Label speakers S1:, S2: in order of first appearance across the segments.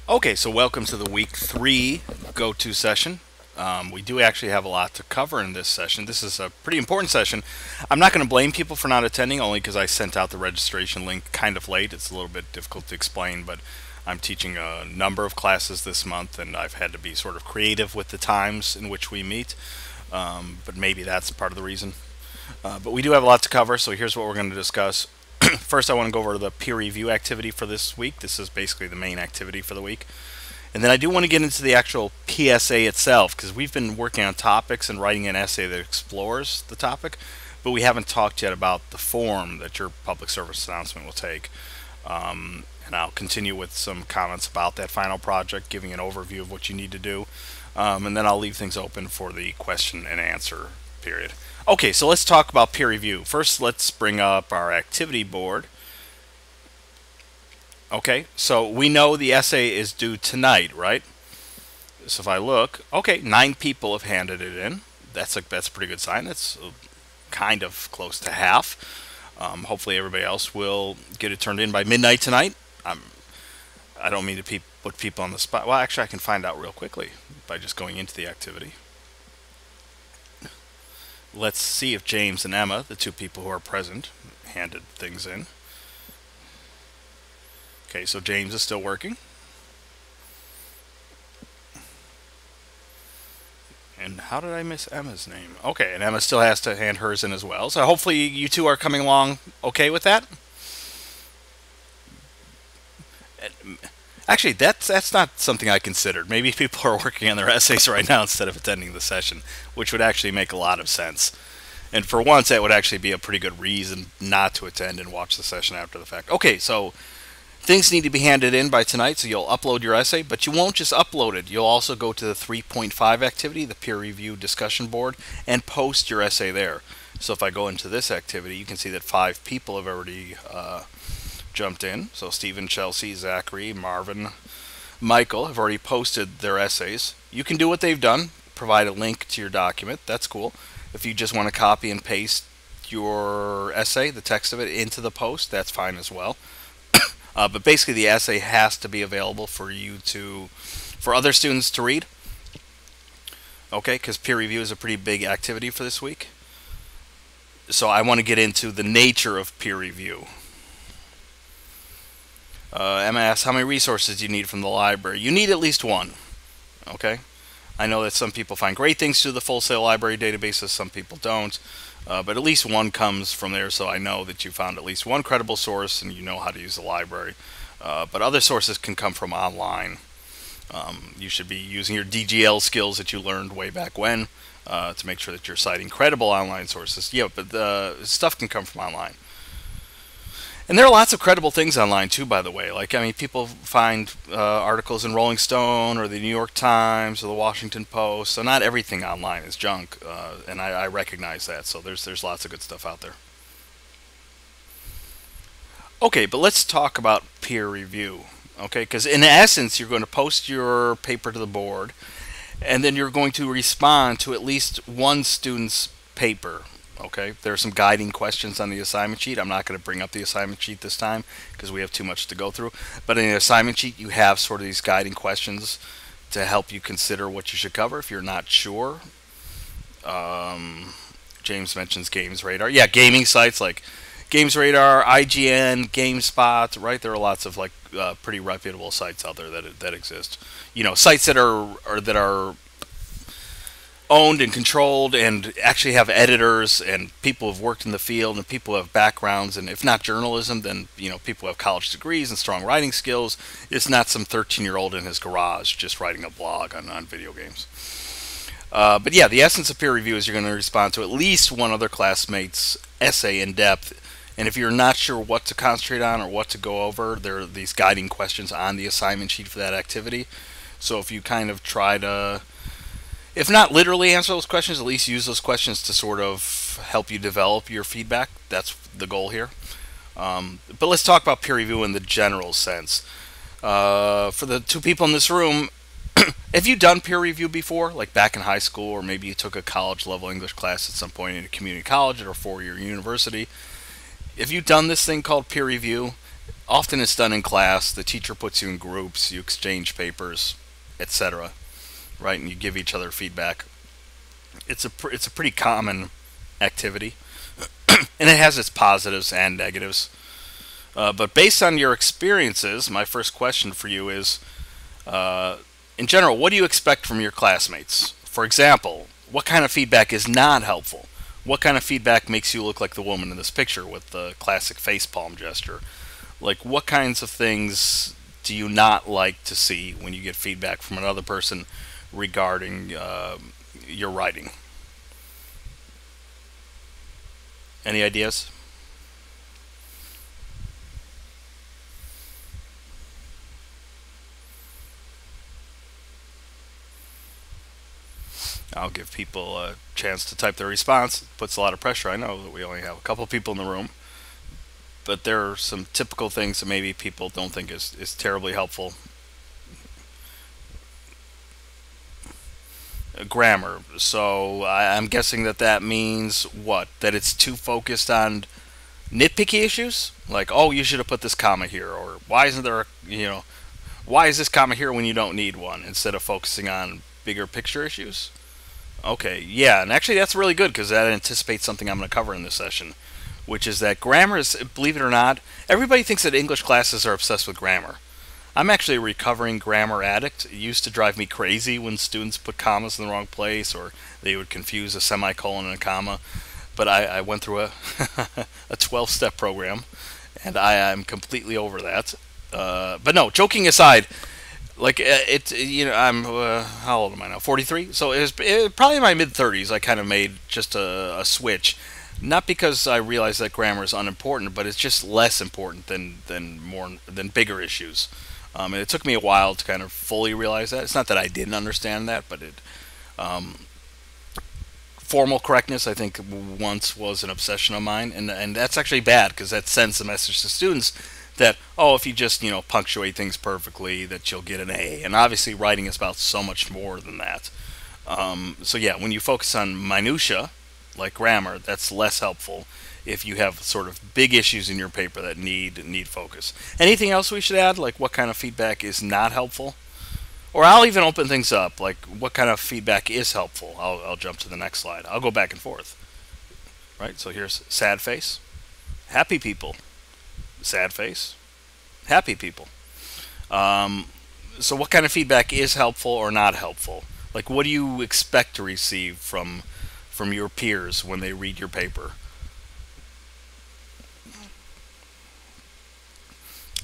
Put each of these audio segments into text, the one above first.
S1: Okay, so welcome to the week 3 GoTo session. We do actually have a lot to cover in this session. This is a pretty important session. I'm not going to blame people for not attending, only because I sent out the registration link kind of late. It's a little bit difficult to explain, but I'm teaching a number of classes this month, and I've had to be sort of creative with the times in which we meet. But maybe that's part of the reason. But we do have a lot to cover, so here's what we're going to discuss. First, I want to go over the peer review activity for this week. This is basically the main activity for the week. And then I do want to get into the actual PSA itself, because we've been working on topics and writing an essay that explores the topic, but we haven't talked yet about the form that your public service announcement will take. And I'll continue with some comments about that final project, giving an overview of what you need to do. And then I'll leave things open for the question and answer period. Okay, so let's talk about peer review. First, let's bring up our activity board. Okay, so we know the essay is due tonight, right? So if I look, okay, 9 people have handed it in. That's a pretty good sign. That's kind of close to half. Hopefully everybody else will get it turned in by midnight tonight. I don't mean to put people on the spot. Well, actually, I can find out real quickly by just going into the activity. Let's see if James and Emma, the 2 people who are present, handed things in. Okay, so James is still working. And how did I miss Emma's name? Okay, and Emma still has to hand hers in as well. So hopefully you two are coming along okay with that. Actually, that's not something I considered. Maybe people are working on their essays right now instead of attending the session, which would actually make a lot of sense. And for once, that would actually be a pretty good reason not to attend and watch the session after the fact. Okay, so things need to be handed in by tonight, so you'll upload your essay, but you won't just upload it. You'll also go to the 3.5 activity, the peer review discussion board, and post your essay there. So if I go into this activity, you can see that 5 people have already jumped in. So Stephen, Chelsea, Zachary, Marvin, Michael have already posted their essays. You can do what they've done, provide a link to your document. That's cool. If you just want to copy and paste your essay, the text of it, into the post, that's fine as well. But basically, the essay has to be available for other students to read. Okay, because peer review is a pretty big activity for this week. So I want to get into the nature of peer review. Emma asks, how many resources do you need from the library? You need at least one. Okay, I know that some people find great things through the Full Sail Library databases, some people don't. But at least one comes from there, so I know that you found at least one credible source and you know how to use the library. But other sources can come from online. You should be using your DGL skills that you learned way back when to make sure that you're citing credible online sources. Yeah, but the stuff can come from online. And there are lots of credible things online too, by the way. Like, I mean, people find articles in Rolling Stone or the New York Times or the Washington Post. So not everything online is junk, and I recognize that. So there's lots of good stuff out there. Okay, but let's talk about peer review. Okay, because in essence, you're going to post your paper to the board, and then you're going to respond to at least one student's paper. Okay, there are some guiding questions on the assignment sheet. I'm not going to bring up the assignment sheet this time because we have too much to go through. But in the assignment sheet, you have sort of these guiding questions to help you consider what you should cover if you're not sure. James mentions Games Radar. Yeah, gaming sites like Games Radar, IGN, GameSpot. Right, there are lots of like pretty reputable sites out there that exist. You know, sites that are owned and controlled and actually have editors and people who've worked in the field and people who have backgrounds, and if not journalism, then people who have college degrees and strong writing skills. It's not some 13-year-old in his garage just writing a blog on video games. But yeah, the essence of peer review is you're going to respond to at least one other classmate's essay in depth, and if you're not sure what to concentrate on or what to go over, there are these guiding questions on the assignment sheet for that activity. So if you kind of try to, if not literally answer those questions, at least use those questions to sort of help you develop your feedback. That's the goal here. But let's talk about peer review in the general sense. For the 2 people in this room, have you done peer review before, like back in high school, or maybe you took a college level English class at some point in a community college or a 4-year university? If you've done this thing called peer review, Often it's done in class. The teacher puts you in groups, you exchange papers, etc. Right, and you give each other feedback. It's a pretty common activity, and it has its positives and negatives. But based on your experiences, my first question for you is, uh, in general, what do you expect from your classmates? For example, what kind of feedback is not helpful? What kind of feedback makes you look like the woman in this picture with the classic face palm gesture? Like, what kinds of things do you not like to see when you get feedback from another person regarding your writing? Any ideas? I'll give people a chance to type their response. It puts a lot of pressure. I know that we only have a couple people in the room, but there are some typical things that maybe people don't think is terribly helpful. Grammar. So I'm guessing that that means what? That it's too focused on nitpicky issues? Like, oh, you should have put this comma here, or why isn't there, why is this comma here when you don't need one, instead of focusing on bigger picture issues? Okay, yeah, and actually that's really good because that anticipates something I'm going to cover in this session, which is that grammar is, believe it or not, everybody thinks that English classes are obsessed with grammar. I'm actually a recovering grammar addict. It used to drive me crazy when students put commas in the wrong place or they would confuse a semicolon and a comma. But I went through a, a 12-step program, and I'm completely over that. But no, joking aside, like I'm how old am I now? 43. So probably in my mid 30s. I kind of made just a switch, not because I realized that grammar is unimportant, but it's just less important than bigger issues. And it took me a while to kind of fully realize that. It's not that I didn't understand that, but um, formal correctness, I think, once was an obsession of mine, and that's actually bad because that sends the message to students that, oh, if you just punctuate things perfectly, that you'll get an A. And obviously, writing is about so much more than that. So yeah, when you focus on minutia, like grammar, that's less helpful if you have sort of big issues in your paper that need focus. Anything else we should add? Like what kind of feedback is not helpful? Or I'll even open things up. Like what kind of feedback is helpful? I'll jump to the next slide. I'll go back and forth. Right. So here's sad face, happy people, sad face, happy people. Um, so what kind of feedback is helpful or not helpful? Like what do you expect to receive from your peers when they read your paper?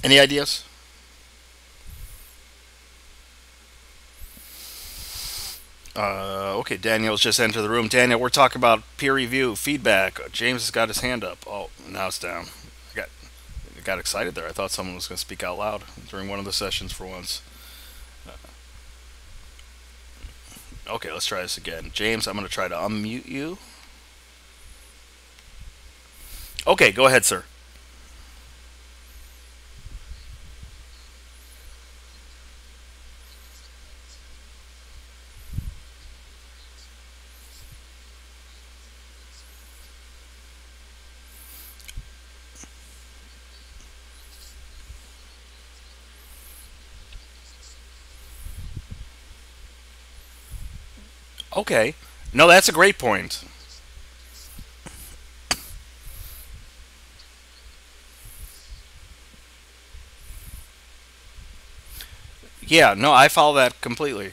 S1: Any ideas? Okay, Daniel's just entered the room. Daniel, we're talking about peer review, feedback. James has got his hand up. Oh, now it's down. I got excited there. I thought someone was going to speak out loud during one of the sessions for once. Okay, let's try this again. James, I'm going to try to unmute you. Okay, go ahead, sir. Okay. No, that's a great point. Yeah, no, I follow that completely.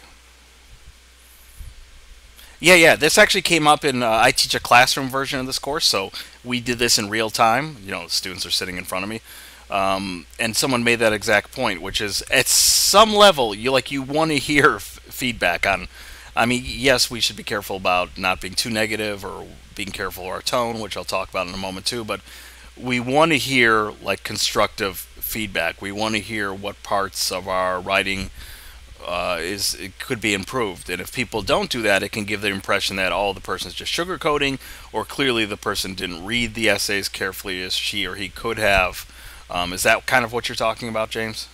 S1: Yeah, yeah. This actually came up in. I teach a classroom version of this course, so we did this in real time. Students are sitting in front of me, and someone made that exact point, which is at some level you want to hear feedback on. I mean, yes, we should be careful about not being too negative or being careful of our tone, which I'll talk about in a moment too. But we want to hear like constructive feedback. We want to hear what parts of our writing is it could be improved. And if people don't do that, it can give the impression that the person's just sugarcoating, or clearly the person didn't read the essays carefully as she or he could have. Is that kind of what you're talking about, James?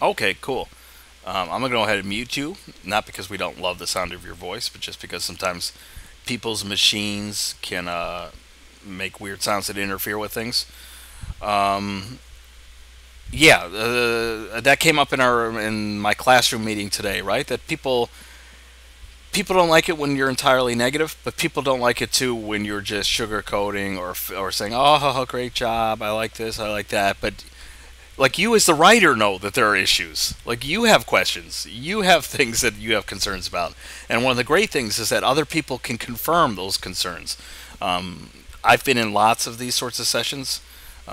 S1: Okay, cool. I'm gonna go ahead and mute you, not because we don't love the sound of your voice, but just because sometimes people's machines can make weird sounds that interfere with things. Um, yeah, that came up in my classroom meeting today, right? That people don't like it when you're entirely negative, but people don't like it too when you're just sugarcoating or saying, "Oh, great job, I like this, I like that." But like you as the writer know that there are issues. Like you have questions, you have things that you have concerns about, and one of the great things is that other people can confirm those concerns. Um, I've been in lots of these sorts of sessions.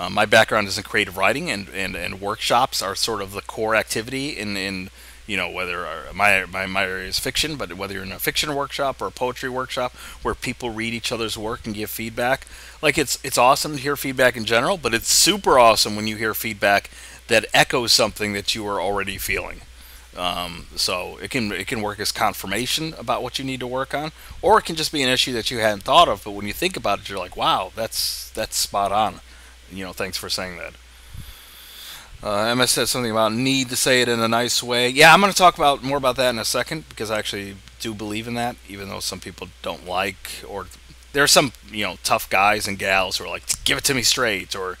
S1: My background is in creative writing, and workshops are sort of the core activity in whether my area is fiction, but whether you're in a fiction workshop or a poetry workshop where people read each other's work and give feedback. Like it's awesome to hear feedback in general, but it's super awesome when you hear feedback that echoes something that you are already feeling. So it can work as confirmation about what you need to work on, or it can just be an issue that you hadn't thought of. But when you think about it, you're like, wow, that's spot on. Thanks for saying that. Emma said something about need to say it in a nice way. Yeah, I'm going to talk about more about that in a second because I actually do believe in that, even though some people don't like, or there are some tough guys and gals who are like, give it to me straight, or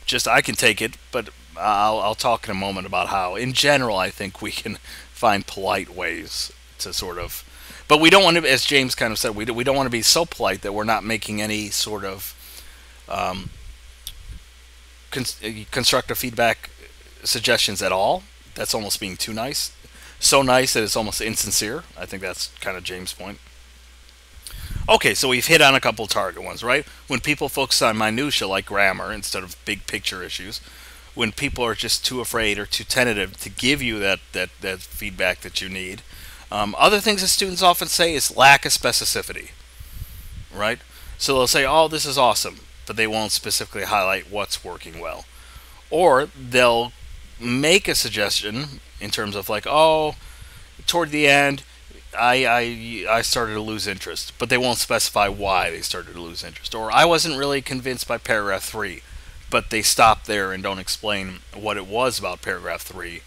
S1: just I can take it. But I'll talk in a moment about how, in general, I think we can find polite ways to sort of, but we don't want to, as James kind of said, we don't want to be so polite that we're not making any sort of um, constructive feedback suggestions at all. That's almost being too nice. So nice that it's almost insincere. I think that's kind of James' point. Okay, so we've hit on a couple target ones, right? When people focus on minutia like grammar instead of big picture issues, when people are just too afraid or too tentative to give you that feedback that you need. Other things that students often say is lack of specificity, right? So they'll say, "Oh, this is awesome," but they won't specifically highlight what's working well. Or they'll make a suggestion in terms of like, "Oh, toward the end, I started to lose interest," but they won't specify why they started to lose interest. Or I wasn't really convinced by paragraph 3, but they stop there and don't explain what it was about paragraph 3.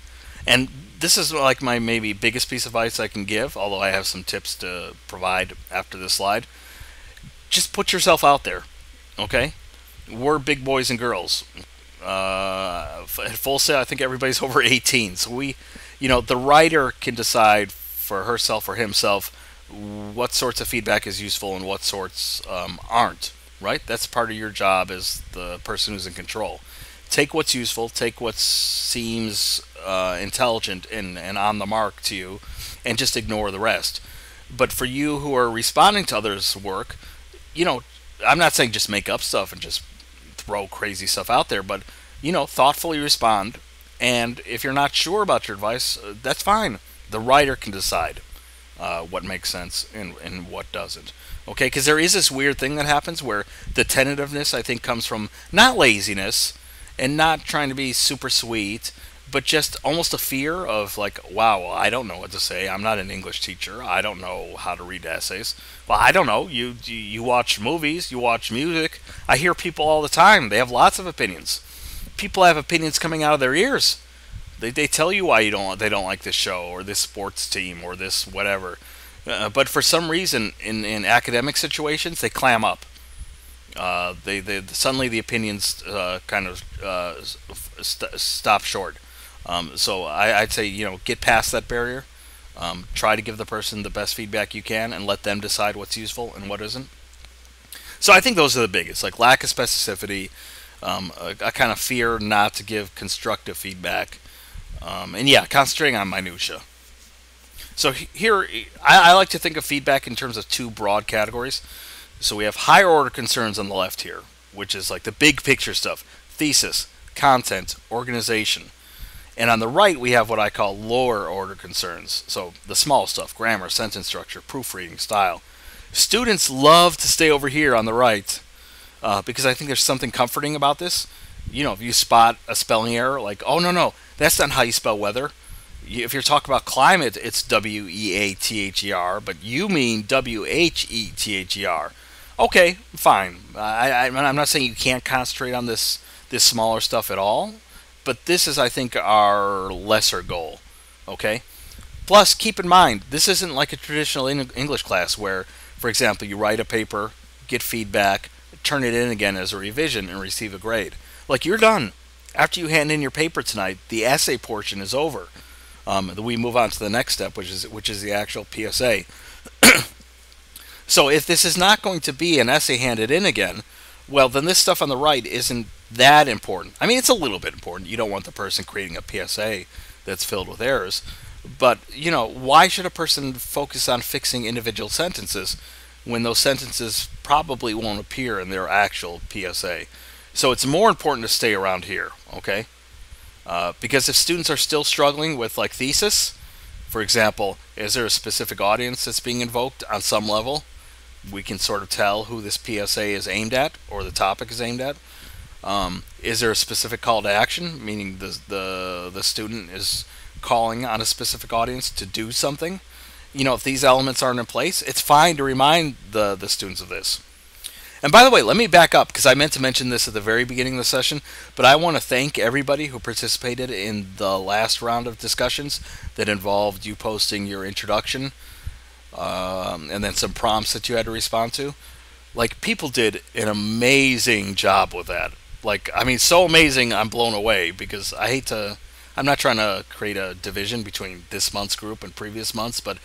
S1: And this is like my maybe biggest piece of advice I can give, although I have some tips to provide after this slide. Just put yourself out there, okay? We're big boys and girls. At full sale, I think everybody's over 18. So the writer can decide for herself or himself what sorts of feedback is useful and what sorts aren't, right? That's part of your job as the person who's in control. Take what's useful, take what seems intelligent and on the mark to you, and just ignore the rest. But for you who are responding to others' work, I'm not saying just make up stuff and just throw crazy stuff out there, but thoughtfully respond. And if you're not sure about your advice, that's fine. The writer can decide what makes sense and what doesn't. Okay, because there is this weird thing that happens where the tentativeness, I think, comes from not laziness and not trying to be super sweet, but just almost a fear of like, wow, well, I don't know what to say. I'm not an English teacher. I don't know how to read essays. Well, I don't know. You watch movies, you watch music. I hear people all the time. They have lots of opinions. People have opinions coming out of their ears. They tell you why they don't like this show or this sports team or this whatever. But for some reason, in academic situations, they clam up. They suddenly the opinions kind of stop short. So I'd say get past that barrier. Try to give the person the best feedback you can, and let them decide what's useful and what isn't. So I think those are the biggest, like lack of specificity, a kind of fear not to give constructive feedback, and yeah, concentrating on minutia. So here, I like to think of feedback in terms of two broad categories. So we have higher order concerns on the left here, which is like the big picture stuff, thesis, content, organization. And on the right, we have what I call lower order concerns. So the small stuff, grammar, sentence structure, proofreading, style. Students love to stay over here on the right because I think there's something comforting about this. If you spot a spelling error, like, oh, no, that's not how you spell weather. If you're talking about climate, it's W-E-A-T-H-E-R, but you mean W-H-E-T-H-E-R. Okay, fine. I'm not saying you can't concentrate on this smaller stuff at all, but this is, I think, our lesser goal. Okay? Plus, keep in mind, this isn't like a traditional English class where, for example, you write a paper, get feedback, turn it in again as a revision and receive a grade. Like, you're done. After you hand in your paper tonight, the essay portion is over. We move on to the next step, which is the actual PSA. So if this is not going to be an essay handed in again, well, then this stuff on the right isn't that important. I mean, it's a little bit important. You don't want the person creating a PSA that's filled with errors. But, why should a person focus on fixing individual sentences when those sentences probably won't appear in their actual PSA? So it's more important to stay around here, okay? Because if students are still struggling with, like, thesis, for example, is there a specific audience that's being invoked on some level? We can sort of tell who this PSA is aimed at, or the topic is aimed at. Is there a specific call to action, meaning the student is calling on a specific audience to do something? If these elements aren't in place, it's fine to remind the students of this. And by the way, let me back up, because I meant to mention this at the very beginning of the session, but I want to thank everybody who participated in the last round of discussions that involved you posting your introduction, and then some prompts that you had to respond to. Like, people did an amazing job with that. Like, I mean, so amazing, I'm blown away, because I'm not trying to create a division between this month's group and previous months, but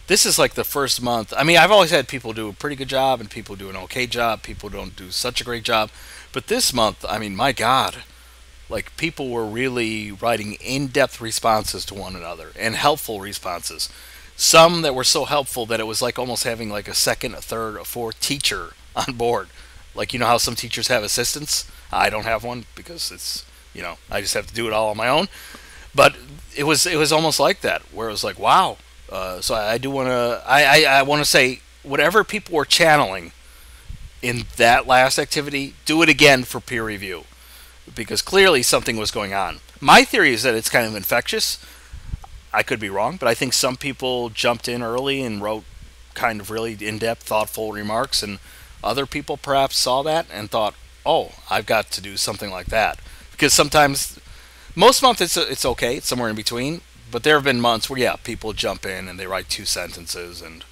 S1: this is like the first month. I mean, I've always had people do a pretty good job and people do an okay job. People don't do such a great job. But this month, I mean, my God, like, people were really writing in-depth responses to one another and helpful responses. Some that were so helpful that it was like almost having like a second, a third, a fourth teacher on board. Like, how some teachers have assistants? I don't have one because it's, I just have to do it all on my own. But it was almost like that, where it was like, wow. So I do want to I want to say, whatever people were channeling in that last activity, do it again for peer review, because clearly something was going on. My theory is that it's kind of infectious. I could be wrong, but I think some people jumped in early and wrote kind of really in-depth, thoughtful remarks, and other people perhaps saw that and thought, oh, I've got to do something like that. Because sometimes, most months it's okay, it's somewhere in between. But there have been months where, yeah, people jump in and they write 2 sentences and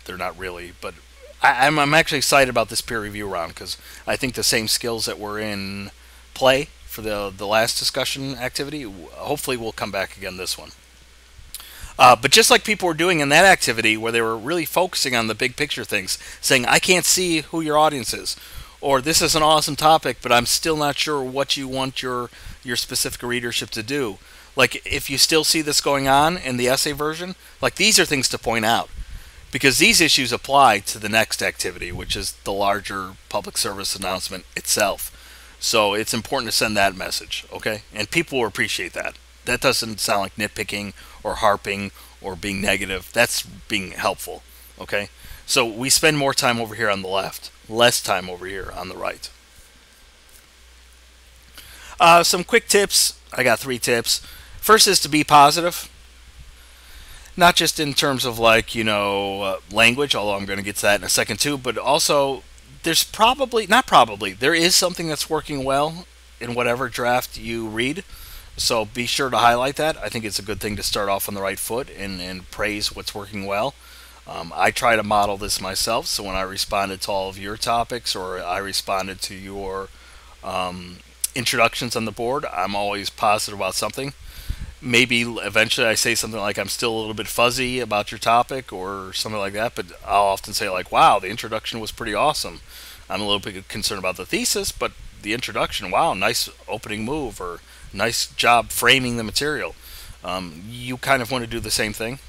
S1: they're not really. But I'm actually excited about this peer review round, because I think the same skills that were in play for the last discussion activity, hopefully will come back again this one. But just like people were doing in that activity, where they were really focusing on the big picture things, saying, I can't see who your audience is, or this is an awesome topic, but I'm still not sure what you want your specific readership to do. Like, if you still see this going on in the essay version, like, these are things to point out, because these issues apply to the next activity, which is the larger public service announcement itself. So it's important to send that message, okay? And people will appreciate that. That doesn't sound like nitpicking or harping or being negative. That's being helpful, okay? So we spend more time over here on the left, less time over here on the right. Some quick tips. I got 3 tips. First is to be positive, not just in terms of, like, language, although I'm going to get to that in a second too, but also there is something that's working well in whatever draft you read. So be sure to highlight that. I think it's a good thing to start off on the right foot and praise what's working well. I try to model this myself, so when I responded to all of your topics, or I responded to your introductions on the board, I'm always positive about something. Maybe eventually I say something like, I'm still a little bit fuzzy about your topic, or something like that, but I'll often say, like, wow, the introduction was pretty awesome. I'm a little bit concerned about the thesis, but the introduction, wow, nice opening move, or nice job framing the material. You kind of want to do the same thing.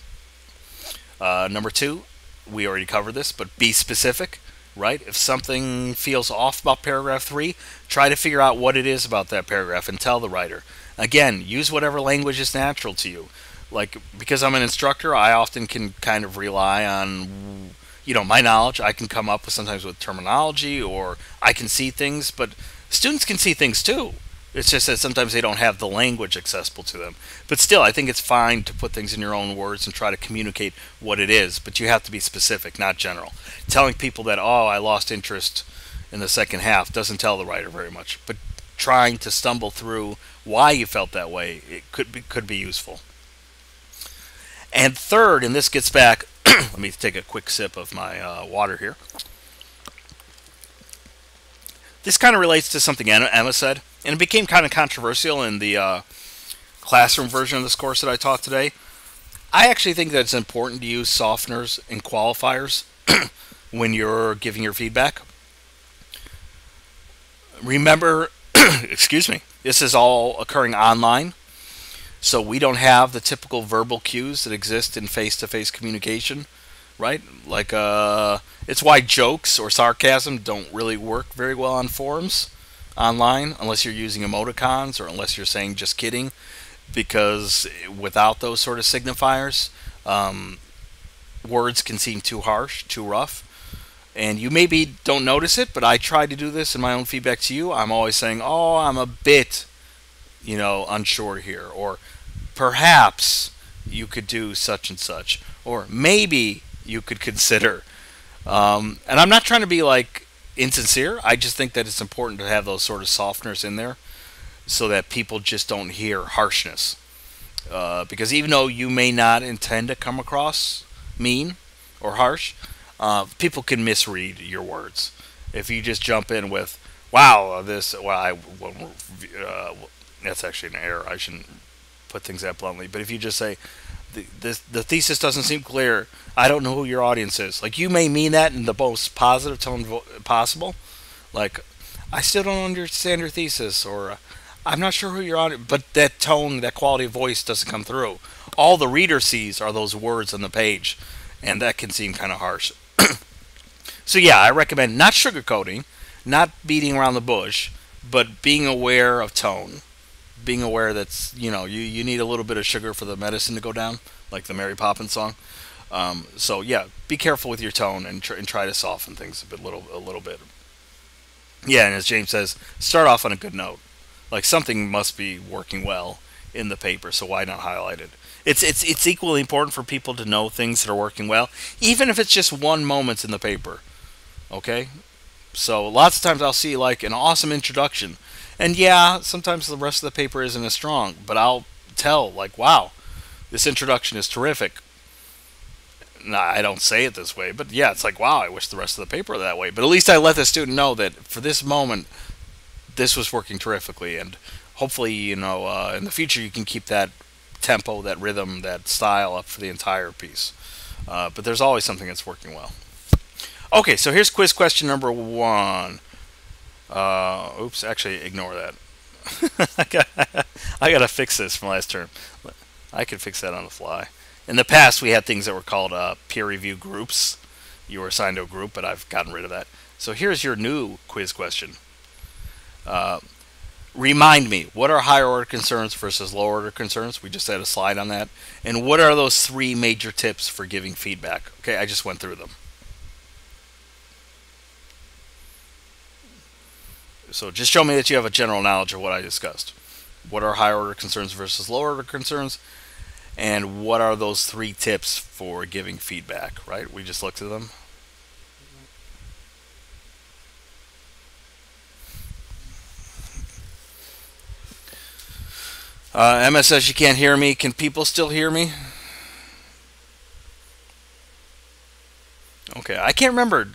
S1: Number 2, we already covered this, but be specific, right? If something feels off about paragraph 3, try to figure out what it is about that paragraph and tell the writer. Again, use whatever language is natural to you. Like, because I'm an instructor, I often can kind of rely on, my knowledge. I can come up with sometimes with terminology, or I can see things, but students can see things too. It's just that sometimes they don't have the language accessible to them. But still, I think it's fine to put things in your own words and try to communicate what it is, but you have to be specific, not general. Telling people that, oh, I lost interest in the second half doesn't tell the writer very much, but trying to stumble through why you felt that way, it could be useful. And third, and this gets back, let me take a quick sip of my water here. This kind of relates to something Emma said, and it became kind of controversial in the classroom version of this course that I taught today. I actually think that it's important to use softeners and qualifiers when you're giving your feedback. Remember, excuse me, this is all occurring online, so we don't have the typical verbal cues that exist in face-to-face communication, right? Like, it's why jokes or sarcasm don't really work very well on forums online unless you're using emoticons or unless you're saying just kidding, because without those sort of signifiers, words can seem too harsh, too rough. And you maybe don't notice it, but I try to do this in my own feedback to you. I'm always saying, oh, I'm a bit, unsure here. Or perhaps you could do such and such. Or maybe you could consider. And I'm not trying to be like insincere. I just think that it's important to have those sort of softeners in there so that people just don't hear harshness. Because even though you may not intend to come across mean or harsh, people can misread your words. If you just jump in with, "Wow, that's actually an error. I shouldn't put things that bluntly." But if you just say, "The thesis doesn't seem clear. I don't know who your audience is," like you may mean that in the most positive tone possible. Like, "I still don't understand your thesis," or "I'm not sure who you're on," but that tone, that quality of voice doesn't come through. All the reader sees are those words on the page, and that can seem kind of harsh. So yeah, I recommend not sugarcoating, not beating around the bush, but being aware of tone. Being aware that you need a little bit of sugar for the medicine to go down, like the Mary Poppins song. So yeah, be careful with your tone and try to soften things a little bit. Yeah, and as James says, start off on a good note. Like something must be working well in the paper, so why not highlight it? It's equally important for people to know things that are working well, even if it's just one moment in the paper. Okay, so lots of times I'll see like an awesome introduction, and yeah, sometimes the rest of the paper isn't as strong, but I'll tell like, wow, this introduction is terrific. Nah, I don't say it this way, but yeah, it's like, wow, I wish the rest of the paper were that way. But at least I let the student know that for this moment, this was working terrifically, and hopefully, in the future, you can keep that tempo, that rhythm, that style up for the entire piece. But there's always something that's working well. Okay, so here's quiz question number 1. Oops, actually, ignore that. I gotta fix this from last term. I could fix that on the fly. In the past, we had things that were called peer review groups. You were assigned to a group, but I've gotten rid of that. So here's your new quiz question. Remind me, what are higher order concerns versus lower order concerns? We just had a slide on that. And what are those 3 major tips for giving feedback? Okay, I just went through them. So just show me that you have a general knowledge of what I discussed. What are higher order concerns versus lower order concerns? And what are those 3 tips for giving feedback, right? We just looked at them. Emma says she can't hear me. Can people still hear me? Okay, I can't remember.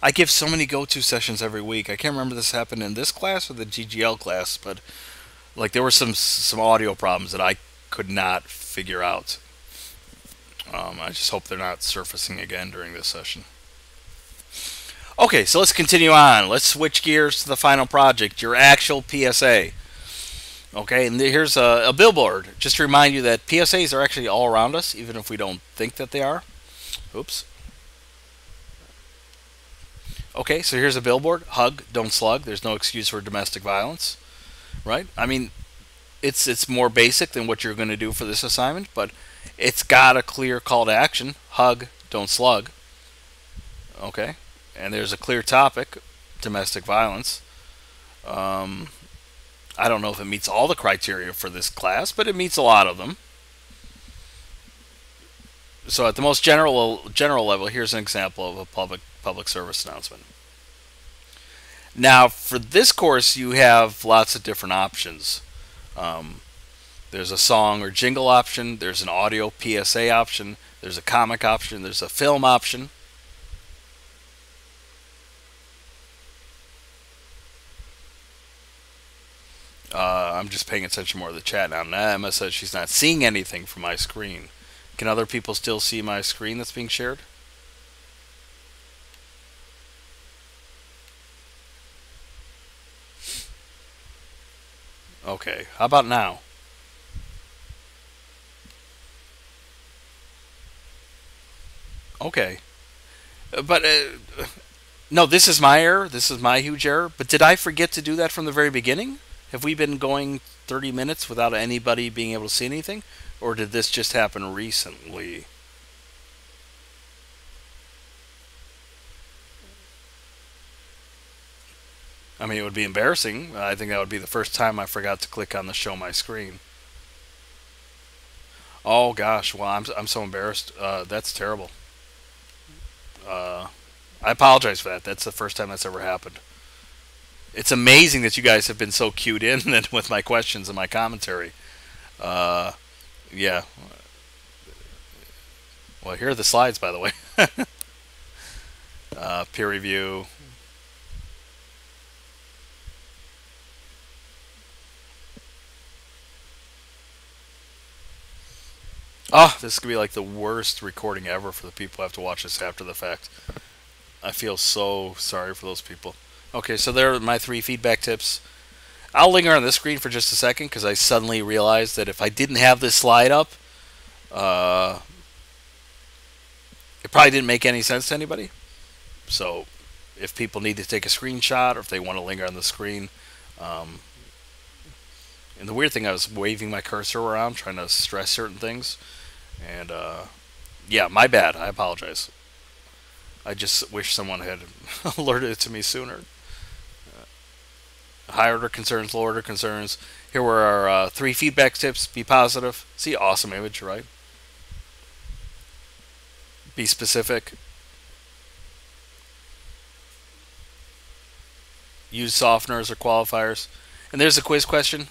S1: I give so many GoTo sessions every week. I can't remember this happened in this class or the GGL class, but like there were some audio problems that I could not figure out. I just hope they're not surfacing again during this session. Okay, so let's continue on. Let's switch gears to the final project, your actual PSA. Okay, and here's a billboard. Just to remind you that PSAs are actually all around us, even if we don't think that they are. Oops. Okay, so here's a billboard. Hug, don't slug. There's no excuse for domestic violence. Right? I mean, it's more basic than what you're going to do for this assignment, but it's got a clear call to action. Hug, don't slug. Okay? And there's a clear topic, domestic violence. I don't know if it meets all the criteria for this class, but it meets a lot of them. So at the most general level, here's an example of a public service announcement. Now, for this course, you have lots of different options. There's a song or jingle option. There's an audio PSA option. There's a comic option. There's a film option. I'm just paying attention more to the chat now. Now Emma says she's not seeing anything from my screen. Can other people still see my screen that's being shared? Okay. How about now? Okay. But no, this is my error. This is my huge error. But did I forget to do that from the very beginning? Have we been going 30 minutes without anybody being able to see anything? Or did this just happen recently? I mean, it would be embarrassing. I think that would be the first time I forgot to click on the show my screen. Oh gosh, well I'm so embarrassed. That's terrible. Uh, I apologize for that. That's the first time that's ever happened. It's amazing that you guys have been so cued in with my questions and my commentary. Uh, yeah. Well, here are the slides, by the way. Peer review. Oh, this could be like the worst recording ever for the people who have to watch this after the fact. I feel so sorry for those people. Okay, so there are my 3 feedback tips. I'll linger on this screen for just a second because I suddenly realized that if I didn't have this slide up, uh, it probably didn't make any sense to anybody. So if people need to take a screenshot or if they want to linger on the screen, um, and the weird thing, I was waving my cursor around trying to stress certain things, and yeah, my bad. I apologize. I just wish someone had alerted it to me sooner. High order concerns, low order concerns. Here were our 3 feedback tips. Be positive. See, awesome image, right? Be specific. Use softeners or qualifiers. And there's a quiz question.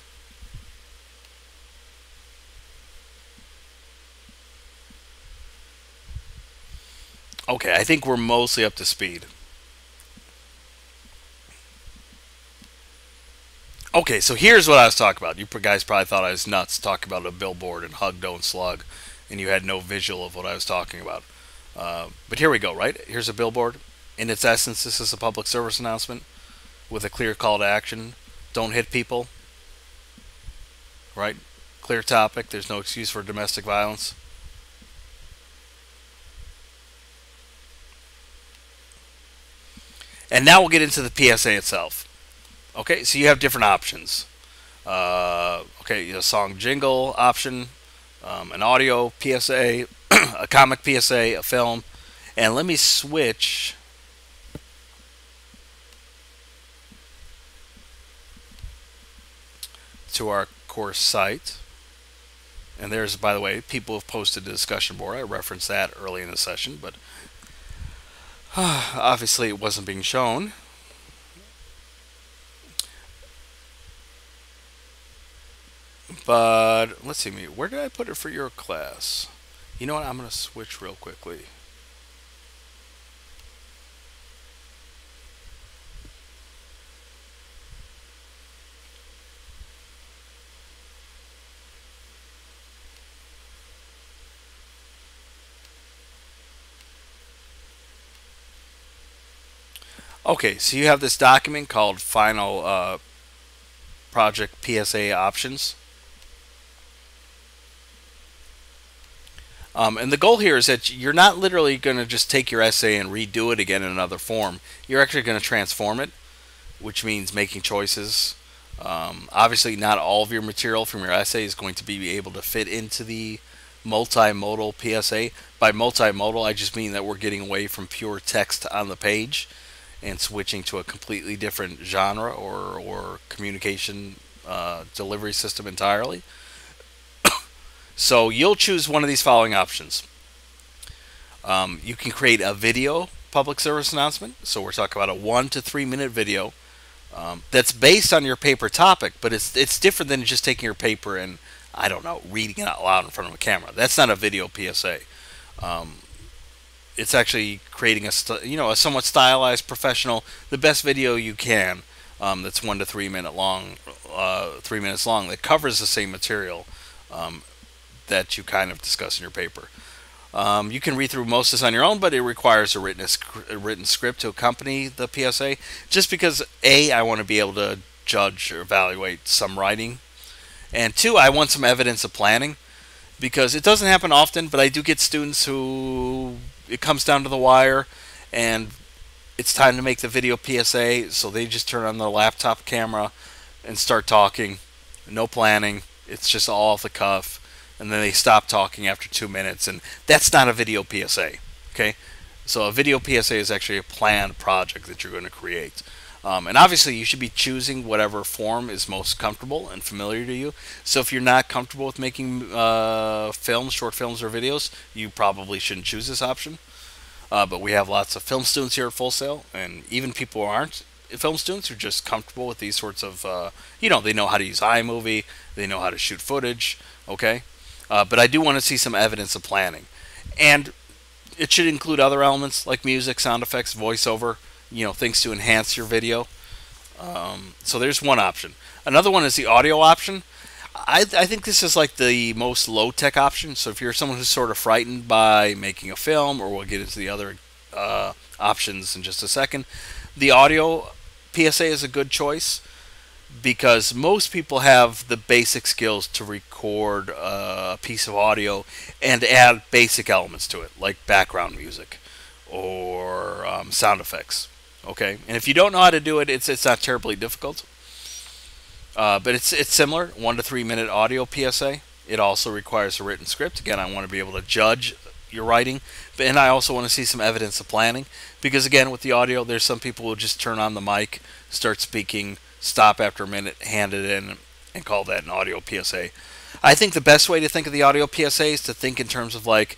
S1: Okay, I think we're mostly up to speed. Okay, so here's what I was talking about. You guys probably thought I was nuts talking about a billboard and hug, don't slug, and you had no visual of what I was talking about. But here we go, right? Here's a billboard. In its essence, this is a public service announcement with a clear call to action. Don't hit people, right? Clear topic. There's no excuse for domestic violence. And now we'll get into the PSA itself. Okay, so you have different options. Okay, a song jingle option, an audio PSA, a comic PSA, a film. And let me switch to our course site. And there's, by the way, people have posted the discussion board. I referenced that early in the session, but obviously it wasn't being shown. But let's see, where did I put it for your class? You know what? I'm going to switch real quickly. Okay, so you have this document called Final Project PSA Options. And the goal here is that you're not literally going to just take your essay and redo it again in another form. You're actually going to transform it, which means making choices. Obviously, not all of your material from your essay is going to be able to fit into the multimodal PSA. By multimodal, I just mean that we're getting away from pure text on the page and switching to a completely different genre or communication delivery system entirely. So you'll choose one of these following options. You can create a video public service announcement. So we're talking about a 1 to 3 minute video that's based on your paper topic, but it's different than just taking your paper and, I don't know, reading it out loud in front of a camera. That's not a video PSA. It's actually creating a somewhat stylized, professional, the best video you can. That's 1 to 3 minute long, 3 minutes long that covers the same material that you kind of discuss in your paper. You can read through most of this on your own, but it requires a written script to accompany the PSA. Just because A, I want to be able to judge or evaluate some writing, and two, I want some evidence of planning, because it doesn't happen often, but I do get students who it comes down to the wire, and it's time to make the video PSA, so they just turn on their laptop camera and start talking. No planning. It's just all off the cuff, and then they stop talking after 2 minutes, and that's not a video PSA. Okay, so a video PSA is actually a planned project that you're going to create. And obviously, you should be choosing whatever form is most comfortable and familiar to you. So if you're not comfortable with making films, short films, or videos, you probably shouldn't choose this option. But we have lots of film students here at Full Sail, and even people who aren't film students who are just comfortable with these sorts of, they know how to use iMovie, they know how to shoot footage, okay? But I do want to see some evidence of planning. And it should include other elements like music, sound effects, voiceover, things to enhance your video. So there's one option. Another one is the audio option. I think this is like the most low-tech option. So if you're someone who's sort of frightened by making a film, or we'll get into the other options in just a second, the audio PSA is a good choice because most people have the basic skills to record a piece of audio and add basic elements to it, like background music or sound effects. Okay, and if you don't know how to do it, it's not terribly difficult. But it's similar, 1 to 3 minute audio PSA. It also requires a written script. Again, I want to be able to judge your writing, and I also want to see some evidence of planning, because again, with the audio, there's some people who just turn on the mic, start speaking, stop after a minute, hand it in, and call that an audio PSA. I think the best way to think of the audio PSA is to think in terms of like,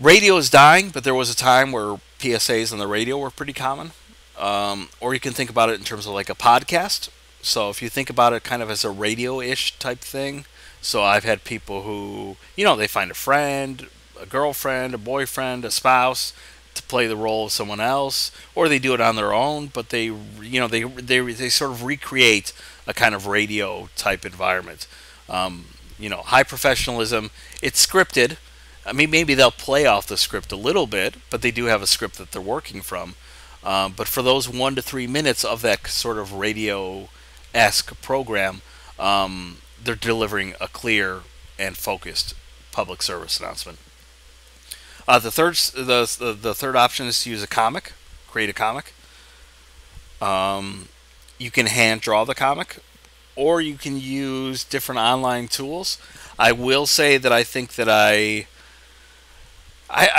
S1: radio is dying, but there was a time where PSAs on the radio were pretty common. Or you can think about it in terms of like a podcast. So if you think about it kind of as a radio-ish type thing, so I've had people who, they find a friend, a girlfriend, a boyfriend, a spouse to play the role of someone else, or they do it on their own, but they sort of recreate a kind of radio type environment. High professionalism. It's scripted. I mean, maybe they'll play off the script a little bit, but they do have a script that they're working from. But for those 1 to 3 minutes of that sort of radio-esque program, they're delivering a clear and focused public service announcement. The third option is to use a comic, create a comic. You can hand draw the comic, or you can use different online tools. I will say that I think that I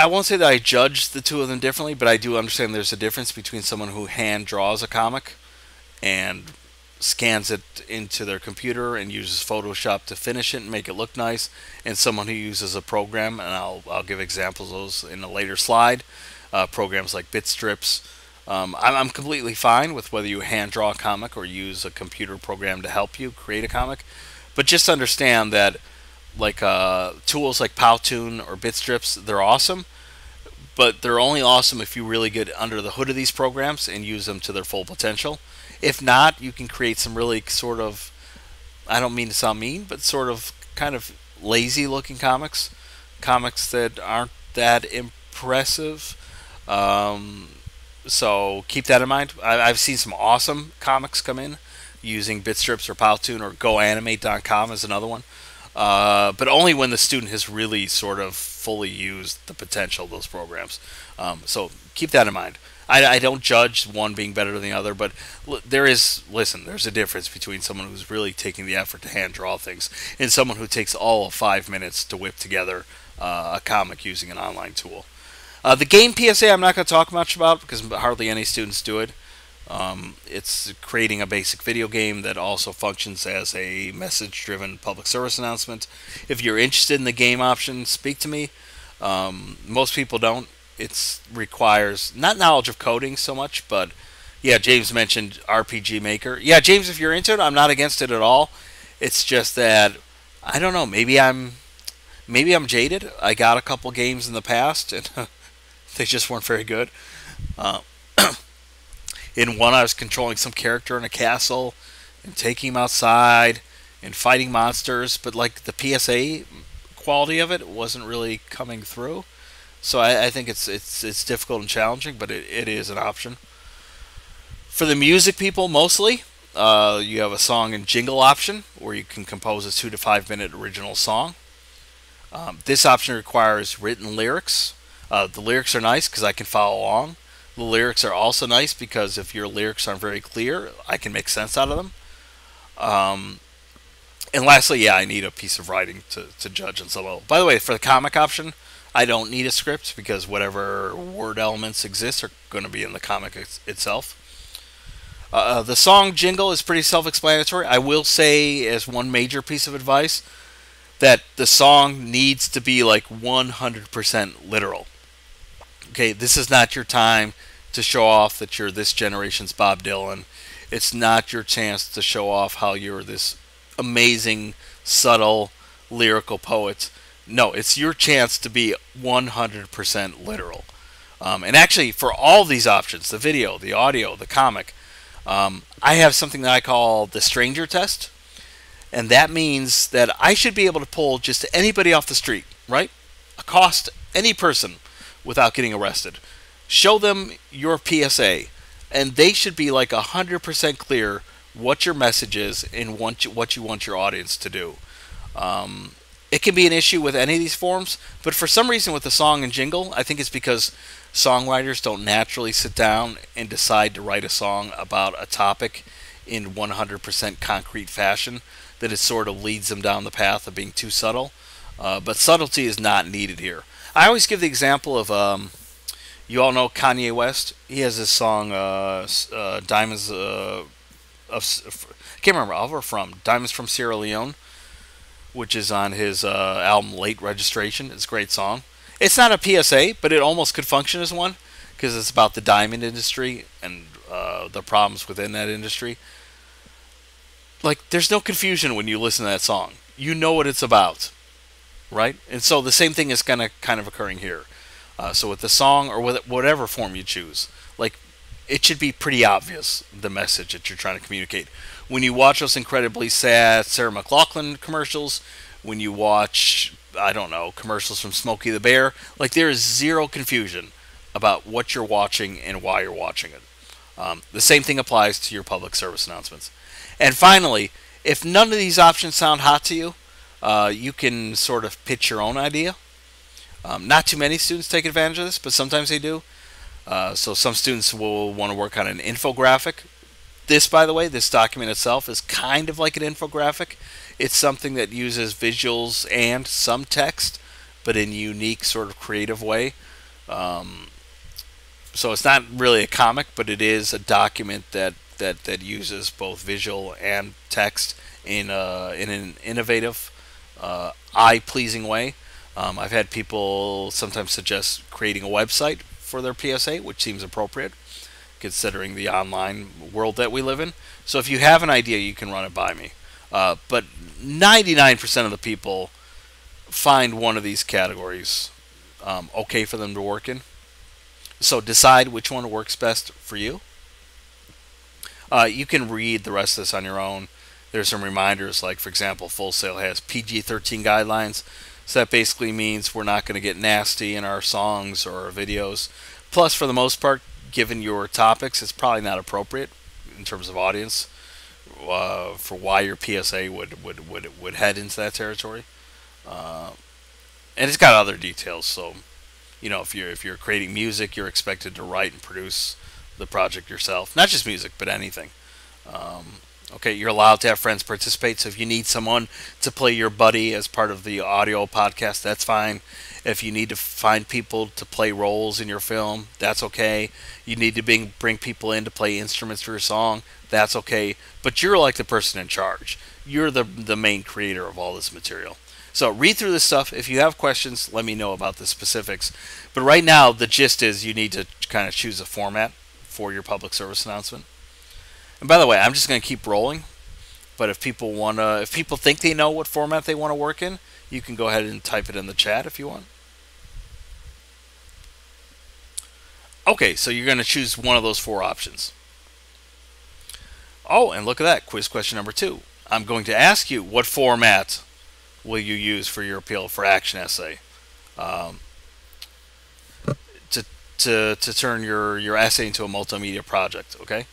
S1: won't say that I judge the two of them differently, but I do understand there's a difference between someone who hand draws a comic and scans it into their computer and uses Photoshop to finish it and make it look nice, and someone who uses a program, and I'll give examples of those in a later slide. Programs like Bitstrips. I'm completely fine with whether you hand draw a comic or use a computer program to help you create a comic, but just understand that like tools like Powtoon or Bitstrips, they're awesome, but they're only awesome if you really get under the hood of these programs and use them to their full potential. If not, you can create some really sort of, I don't mean to sound mean, but sort of kind of lazy looking comics that aren't that impressive. So keep that in mind. I've seen some awesome comics come in using Bitstrips or Powtoon, or GoAnimate.com is another one. But only when the student has really sort of fully used the potential of those programs. So keep that in mind. I don't judge one being better than the other, but there's a difference between someone who's really taking the effort to hand draw things and someone who takes all of 5 minutes to whip together a comic using an online tool. The game PSA I'm not going to talk much about because hardly any students do it. It's creating a basic video game that also functions as a message-driven public service announcement. If you're interested in the game option, speak to me. Most people don't. It requires not knowledge of coding so much, but yeah, James mentioned RPG Maker. Yeah, James, if you're into it, I'm not against it at all. It's just that I don't know. Maybe I'm jaded. I got a couple games in the past, and they just weren't very good. In one, I was controlling some character in a castle and taking him outside and fighting monsters, but like the PSA quality of it wasn't really coming through. So I think it's difficult and challenging, but it is an option. For the music people, mostly, you have a song and jingle option where you can compose a 2 to 5 minute original song. This option requires written lyrics. The lyrics are nice because I can follow along. The lyrics are also nice because if your lyrics aren't very clear, I can make sense out of them. Um, and lastly, yeah, I need a piece of writing to judge on some level. By the way, for the comic option, I don't need a script because whatever word elements exist are going to be in the comic itself. The song jingle is pretty self explanatory. I will say, as one major piece of advice, that the song needs to be like 100% literal. Okay, this is not your time to show off that you're this generation's Bob Dylan. It's not your chance to show off how you're this amazing, subtle, lyrical poet. No, it's your chance to be 100% literal. And actually, for all these options, the video, the audio, the comic, I have something that I call the stranger test. And that means that I should be able to pull just anybody off the street, right? Accost any person without getting arrested. Show them your PSA, and they should be like 100% clear what your message is and what you want your audience to do. It can be an issue with any of these forms, but for some reason with the song and jingle, I think it's because songwriters don't naturally sit down and decide to write a song about a topic in 100% concrete fashion, that it sort of leads them down the path of being too subtle. But subtlety is not needed here. I always give the example of, you all know Kanye West. He has this song, Diamonds I can't remember where from. Diamonds from Sierra Leone, which is on his album Late Registration. It's a great song. It's not a PSA, but it almost could function as one because it's about the diamond industry and the problems within that industry. Like, there's no confusion when you listen to that song. You know what it's about, right? And so the same thing is kind of occurring here. So with the song or with whatever form you choose, like, it should be pretty obvious the message that you're trying to communicate. When you watch those incredibly sad Sarah McLachlan commercials, when you watch, I don't know, commercials from Smokey the Bear, like, there is zero confusion about what you're watching and why you're watching it. The same thing applies to your public service announcements. And finally, if none of these options sound hot to you, you can sort of pitch your own idea. Not too many students take advantage of this, but sometimes they do. So some students will want to work on an infographic. This, by the way, this document itself is kind of like an infographic. It's something that uses visuals and some text, but in a unique sort of creative way. So it's not really a comic, but it is a document that uses both visual and text in an innovative, eye-pleasing way. I've had people sometimes suggest creating a website for their PSA, which seems appropriate considering the online world that we live in. So if you have an idea, you can run it by me. But 99% of the people find one of these categories okay for them to work in. So decide which one works best for you. You can read the rest of this on your own. There's some reminders, like, for example, Full Sail has PG-13 guidelines. So that basically means we're not going to get nasty in our songs or our videos. Plus, for the most part, given your topics, it's probably not appropriate in terms of audience for why your PSA would head into that territory. And it's got other details. So, you know, if you're creating music, you're expected to write and produce the project yourself. Not just music, but anything. Okay, you're allowed to have friends participate. So if you need someone to play your buddy as part of the audio podcast, that's fine. If you need to find people to play roles in your film, that's okay. You need to bring people in to play instruments for your song, that's okay. But you're like the person in charge. You're the main creator of all this material. So read through this stuff. If you have questions, let me know about the specifics. But right now, the gist is you need to kind of choose a format for your public service announcement. And by the way, I'm just going to keep rolling. But if people think they know what format they want to work in, you can go ahead and type it in the chat if you want. Okay, so you're going to choose one of those four options. Oh, and look at that. Quiz question number 2. I'm going to ask you, what format will you use for your appeal for action essay? Um, to, to turn your essay into a multimedia project, okay?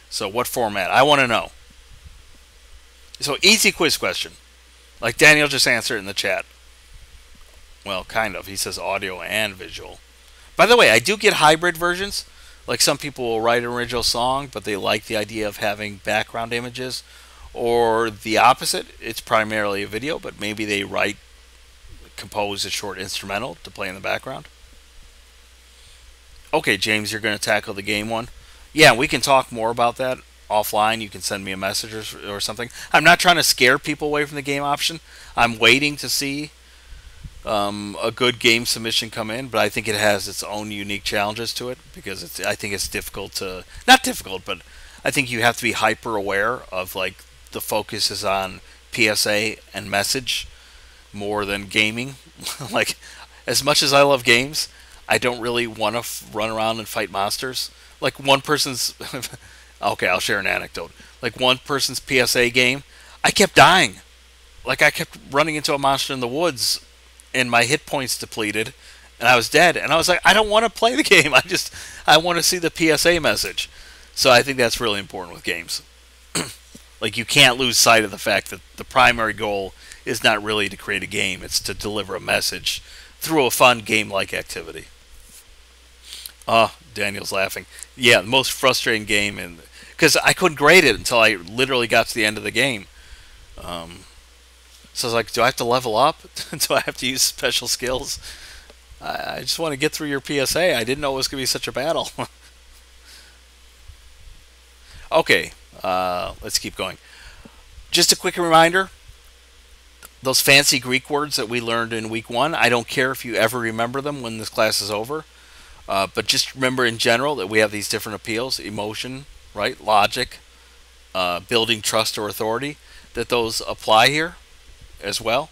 S1: So what format? I want to know. So easy quiz question. Like Daniel just answered in the chat. Well, kind of. He says audio and visual. By the way, I do get hybrid versions. Like some people will write an original song, but they like the idea of having background images. Or the opposite, it's primarily a video, but maybe they compose a short instrumental to play in the background. Okay, James, you're going to tackle the game one. Yeah, we can talk more about that offline. You can send me a message or something. I'm not trying to scare people away from the game option. I'm waiting to see a good game submission come in, but I think it has its own unique challenges to it because I think it's difficult to, not difficult, but I think you have to be hyper aware of like the focus is on PSA and message more than gaming. Like as much as I love games, I don't really want to run around and fight monsters. Like one person's okay, I'll share an anecdote. Like one person's PSA game, I kept dying. Like I kept running into a monster in the woods and my hit points depleted and I was dead and I was like, I don't want to play the game. I want to see the PSA message. So I think that's really important with games. Like you can't lose sight of the fact that the primary goal is not really to create a game, it's to deliver a message through a fun game-like activity. Daniel's laughing. Yeah, the most frustrating game, and because I couldn't grade it until I literally got to the end of the game. So I was like, do I have to level up? Do I have to use special skills? I just want to get through your PSA. I didn't know it was going to be such a battle. Okay, let's keep going. Just a quick reminder, those fancy Greek words that we learned in week 1, I don't care if you ever remember them when this class is over. But just remember in general that we have these different appeals: emotion, right? Logic, building trust or authority, that those apply here as well.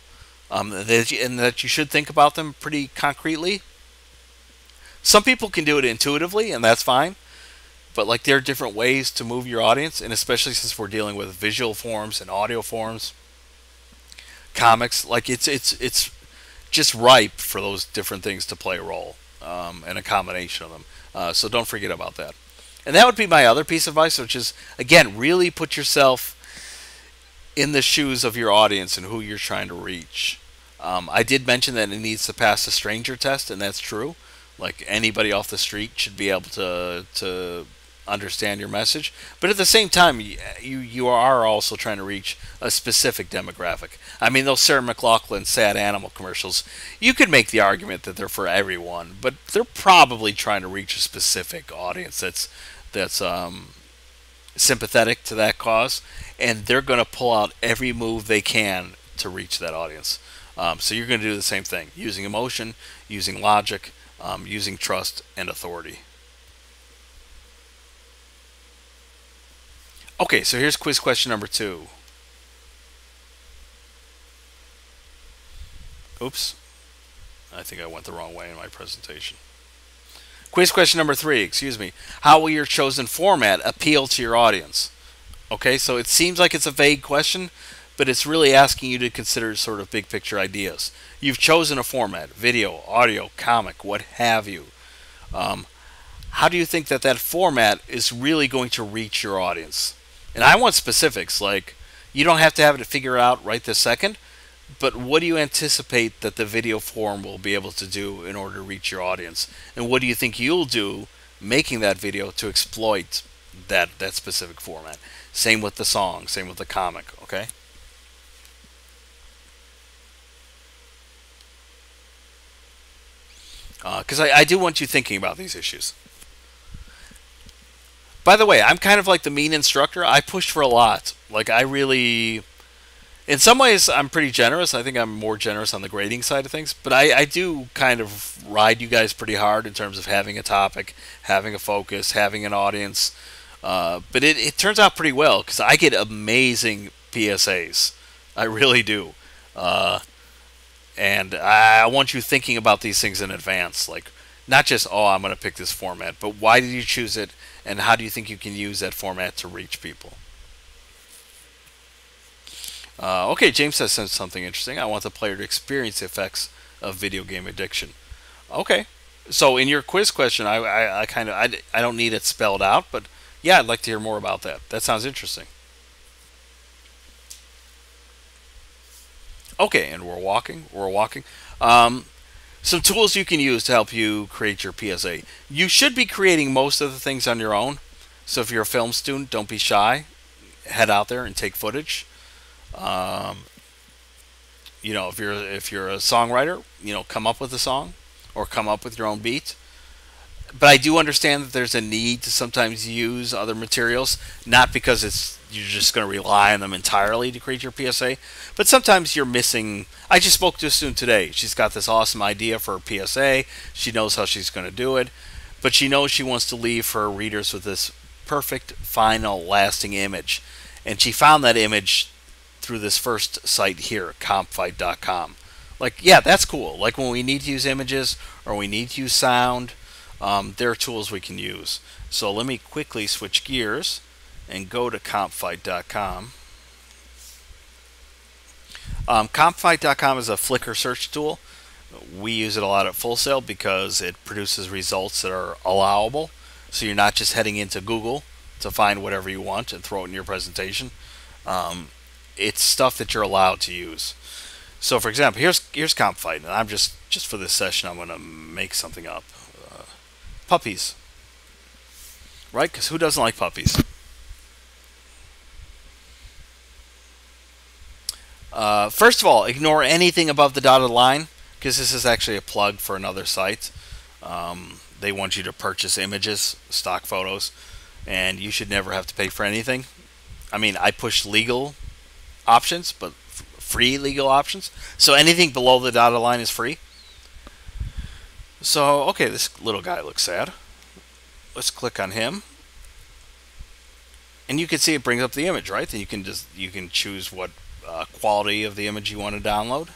S1: And that you should think about them pretty concretely. Some people can do it intuitively, and that's fine. But like there are different ways to move your audience, and especially since we're dealing with visual forms and audio forms, comics, like it's just ripe for those different things to play a role, and a combination of them. So don't forget about that. And that would be my other piece of advice, which is, again, really put yourself in the shoes of your audience and who you're trying to reach. I did mention that it needs to pass the stranger test, and that's true. Like anybody off the street should be able to understand your message, but at the same time, you are also trying to reach a specific demographic. I mean, those Sarah McLachlan sad animal commercials, you could make the argument that they're for everyone, but they're probably trying to reach a specific audience that's sympathetic to that cause, and they're going to pull out every move they can to reach that audience. So you're going to do the same thing, using emotion, using logic, using trust and authority. Okay, so here's quiz question number 2. Oops. I think I went the wrong way in my presentation. Quiz question number 3, excuse me. How will your chosen format appeal to your audience? Okay, so it seems like it's a vague question, but it's really asking you to consider sort of big picture ideas. You've chosen a format: video, audio, comic, what have you. How do you think that format is really going to reach your audience? And I want specifics, like you don't have to have it figured out right this second, but what do you anticipate that the video form will be able to do in order to reach your audience? And what do you think you'll do making that video to exploit that specific format? Same with the song, same with the comic, okay? Because I do want you thinking about these issues. By the way, I'm kind of like the mean instructor. I push for a lot. Like I really, in some ways, I'm pretty generous. I think I'm more generous on the grading side of things. But I do kind of ride you guys pretty hard in terms of having a topic, having a focus, having an audience. But it turns out pretty well because I get amazing PSAs. I really do. And I want you thinking about these things in advance. Like, not just, oh, I'm going to pick this format, but why did you choose it, and how do you think you can use that format to reach people? Okay, James has said something interesting. I want the player to experience the effects of video game addiction. Okay. So in your quiz question, I kind of I don't need it spelled out, but yeah, I'd like to hear more about that. That sounds interesting. Okay, and we're walking. We're walking. Um, some tools you can use to help you create your PSA. You should be creating most of the things on your own. So if you're a film student, don't be shy. Head out there and take footage. Um, if you're a songwriter, come up with a song or come up with your own beat. But I do understand that there's a need to sometimes use other materials, not because you're just going to rely on them entirely to create your PSA, but sometimes you're missing. I just spoke to a student today. She's got this awesome idea for a PSA. She knows how she's going to do it, but she knows she wants to leave her readers with this perfect, final, lasting image. And she found that image through this first site here, compfight.com. Like, yeah, that's cool. Like when we need to use images or we need to use sound, there are tools we can use. So let me quickly switch gears and go to compfight.com. Compfight.com is a Flickr search tool. We use it a lot at Full Sail because it produces results that are allowable. So you're not just heading into Google to find whatever you want and throw it in your presentation. Um, it's stuff that you're allowed to use. So, for example, here's Compfight, and I'm just for this session, I'm going to make something up. Puppies, right? Because who doesn't like puppies? First of all, ignore anything above the dotted line because this is actually a plug for another site. They want you to purchase images, stock photos, and you should never have to pay for anything. I mean, I push legal options, but free legal options. So anything below the dotted line is free. So, okay, this little guy looks sad. Let's click on him. And you can see it brings up the image, right? Then you can choose what quality of the image you want to download.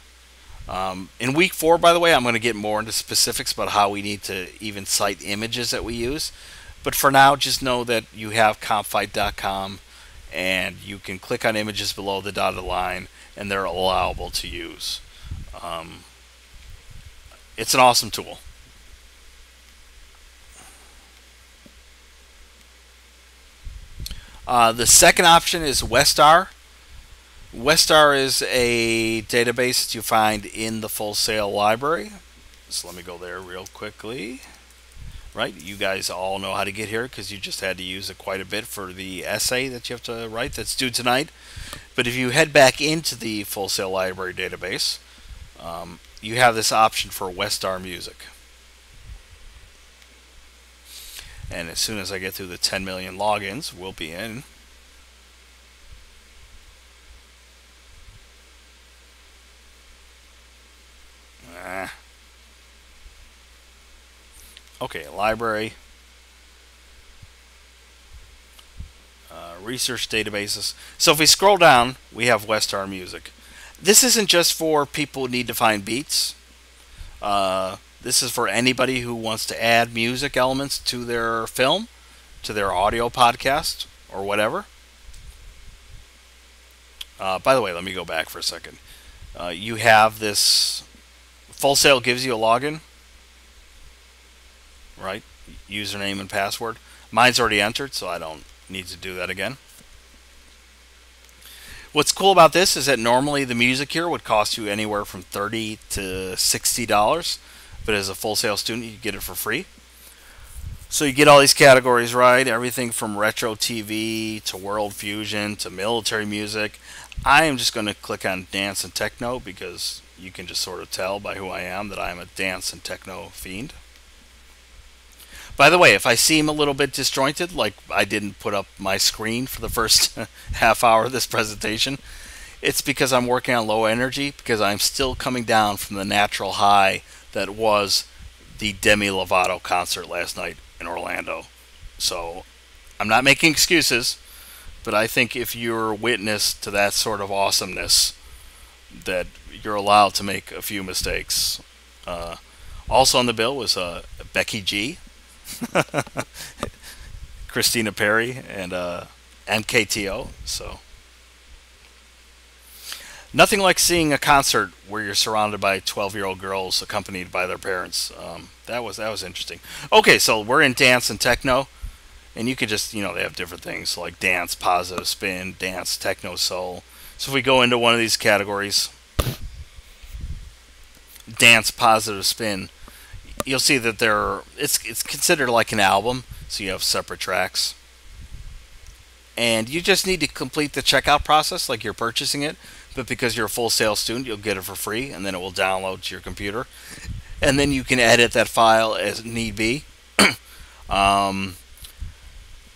S1: In week 4, by the way, I'm going to get more into specifics about how we need to even cite images that we use. But for now, just know that you have compfight.com and you can click on images below the dotted line and they're allowable to use. It's an awesome tool. The second option is Westar. Westar is a database that you find in the Full Sail library. So let me go there real quickly. Right, you guys all know how to get here because you just had to use it quite a bit for the essay that you have to write that's due tonight. But if you head back into the Full Sail library database, you have this option for Westar Music. And as soon as I get through the 10 million logins, we'll be in. Okay, library, research databases. So if we scroll down, we have Westar Music. This isn't just for people who need to find beats. This is for anybody who wants to add music elements to their film, to their audio podcast, or whatever. By the way, let me go back for a second. You have this. Full Sail gives you a login, right? Username and password. Mine's already entered, so I don't need to do that again. What's cool about this is that normally the music here would cost you anywhere from $30 to $60, but as a Full Sail student, you get it for free. So you get all these categories, right? Everything from retro TV to world fusion to military music. I am just going to click on dance and techno because you can just sort of tell by who I am that I am a dance and techno fiend. By the way, if I seem a little bit disjointed, like I didn't put up my screen for the first half hour of this presentation, it's because I'm working on low energy because I'm still coming down from the natural high that was the Demi Lovato concert last night in Orlando. So I'm not making excuses, but I think if you're witness to that sort of awesomeness, that you're allowed to make a few mistakes. Also on the bill was Becky G, Christina Perri, and MKTO. So Nothing like seeing a concert where you're surrounded by 12-year-old girls accompanied by their parents. That was interesting. Okay, so we're in dance and techno, and you could just, they have different things like dance, positive spin, dance, techno, soul. So if we go into one of these categories, dance, positive spin, you'll see that it's considered like an album, so you have separate tracks. And you just need to complete the checkout process like you're purchasing it, but because you're a full sale student, you'll get it for free, and then it will download to your computer, and then you can edit that file as need be. um,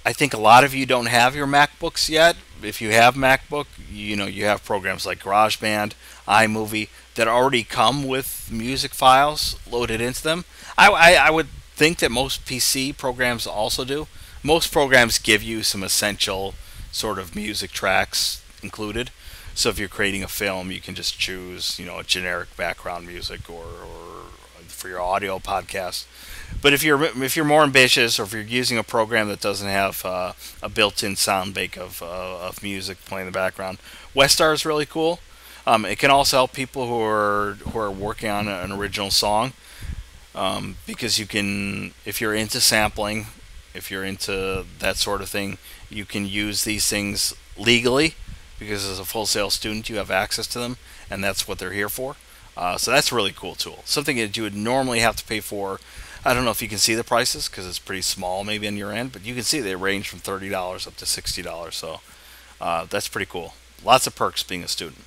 S1: I think a lot of you don't have your MacBooks yet. If you have MacBook, you have programs like GarageBand, iMovie that already come with music files loaded into them. I would think that most PC programs also do. Most programs give you some essential sort of music tracks included. So if you're creating a film, you can just choose, a generic background music or for your audio podcast. But if you're more ambitious, or if you're using a program that doesn't have a built-in sound bank of music playing in the background, Westar is really cool. It can also help people who are working on an original song, because you can, if you're into sampling, if you're into that sort of thing, you can use these things legally, because as a full sale student you have access to them, and that's what they're here for. So that's a really cool tool. Something that you would normally have to pay for. I don't know if you can see the prices because it's pretty small maybe on your end, but you can see they range from $30 up to $60. So that's pretty cool. Lots of perks being a student.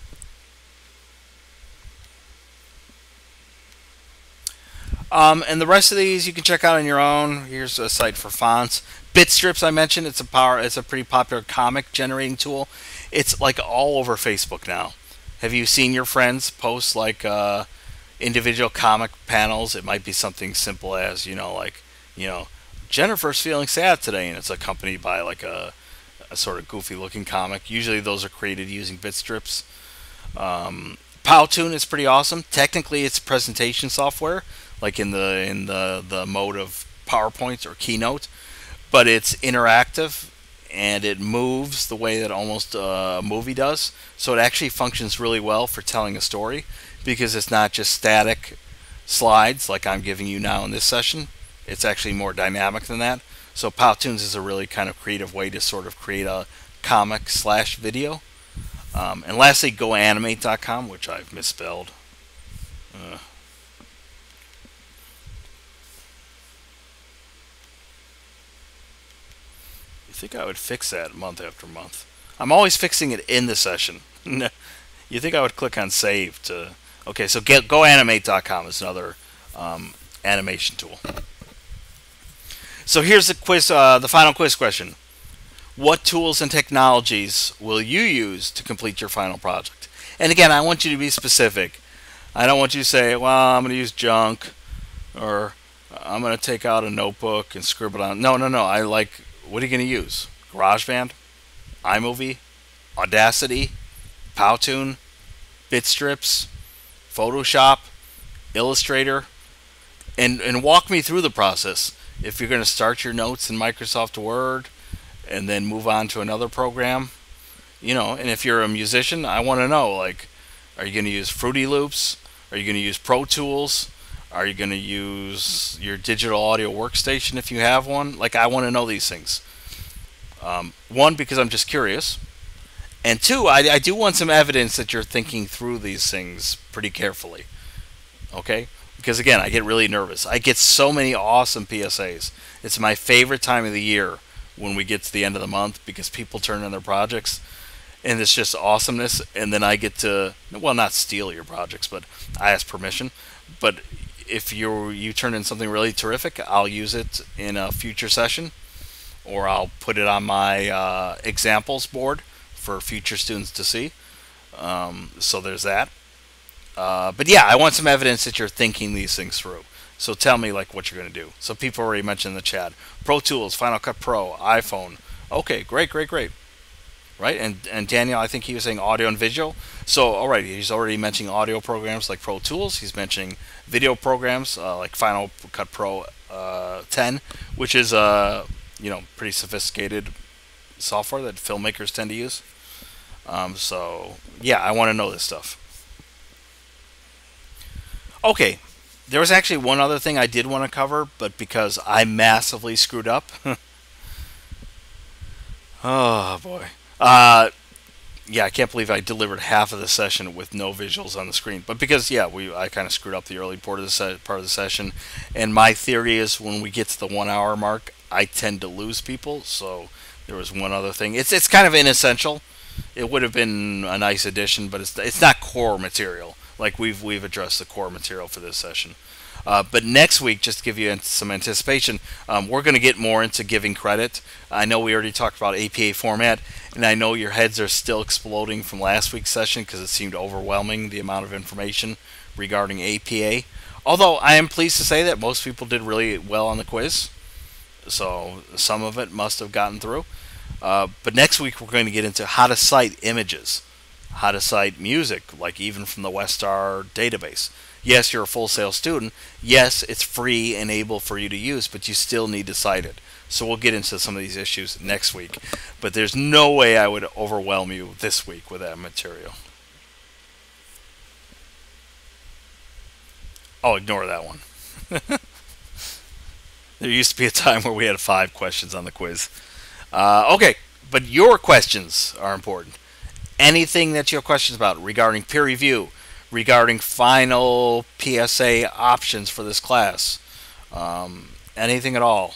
S1: And the rest of these you can check out on your own. Here's a site for fonts. Bitstrips, I mentioned, it's a pretty popular comic generating tool. It's like all over Facebook now. Have you seen your friends post like individual comic panels? It might be something simple as, Jennifer's feeling sad today, and it's accompanied by like a sort of goofy looking comic. Usually those are created using Bitstrips. Powtoon is pretty awesome. Technically, it's presentation software, like in the mode of PowerPoint or Keynote, but it's interactive and it moves the way that almost a movie does. So it actually functions really well for telling a story, because it's not just static slides like I'm giving you now in this session. It's actually more dynamic than that. So Powtoons is a really kind of creative way to sort of create a comic slash video. And lastly, GoAnimate.com, which I've misspelled. You think I would fix that month after month? I'm always fixing it in the session. You think I would click on save to... Okay, so GoAnimate.com is another animation tool. So here's the quiz, the final quiz question. What tools and technologies will you use to complete your final project? And again, I want you to be specific. I don't want you to say, well, I'm going to use junk, or I'm going to take out a notebook and scribble on. No. I like, what are you going to use? GarageBand, iMovie, Audacity, Powtoon, Bitstrips, Photoshop, Illustrator, and walk me through the process. If you're going to start your notes in Microsoft Word and then move on to another program, and if you're a musician, I want to know, like, are you going to use Fruity Loops? Are you going to use Pro Tools? Are you going to use your digital audio workstation if you have one? Like, I want to know these things. One, because I'm just curious. And two, I do want some evidence that you're thinking through these things pretty carefully. Okay? Because again, I get really nervous. I get so many awesome PSAs. It's my favorite time of the year when we get to the end of the month, because people turn in their projects and it's just awesomeness. And then I get to, well, not steal your projects, but I ask permission. But if you turn in something really terrific, I'll use it in a future session, or I'll put it on my examples board for future students to see. So there's that. But yeah, I want some evidence that you're thinking these things through. So tell me like what you're going to do. So people already mentioned in the chat. Pro Tools, Final Cut Pro, iPhone. Okay, great. Right? And Daniel, I think he was saying audio and visual. So, all right, he's already mentioning audio programs like Pro Tools. He's mentioning video programs like Final Cut Pro 10, which is pretty sophisticated software that filmmakers tend to use. So yeah, I want to know this stuff. Okay, there was actually one other thing I did want to cover, but because I massively screwed up. Oh boy. Yeah, I can't believe I delivered half of the session with no visuals on the screen. But because yeah, we I kind of screwed up the early part of the session, and my theory is when we get to the 1 hour mark, I tend to lose people. So there was one other thing. It's kind of inessential. It would have been a nice addition, but it's not core material. Like we've addressed the core material for this session. But next week, just to give you some anticipation, we're going to get more into giving credit. I know we already talked about APA format, and I know your heads are still exploding from last week's session because it seemed overwhelming the amount of information regarding APA. Although I am pleased to say that most people did really well on the quiz, so some of it must have gotten through. But next week, we're going to get into how to cite images, how to cite music, like even from the Westar database. Yes, you're a Full Sail student. Yes, it's free and able for you to use, but you still need to cite it. So we'll get into some of these issues next week. But there's no way I would overwhelm you this week with that material. I'll ignore that one. There used to be a time where we had 5 questions on the quiz. Okay, but your questions are important. Anything that you have questions about regarding peer review, regarding final PSA options for this class, anything at all.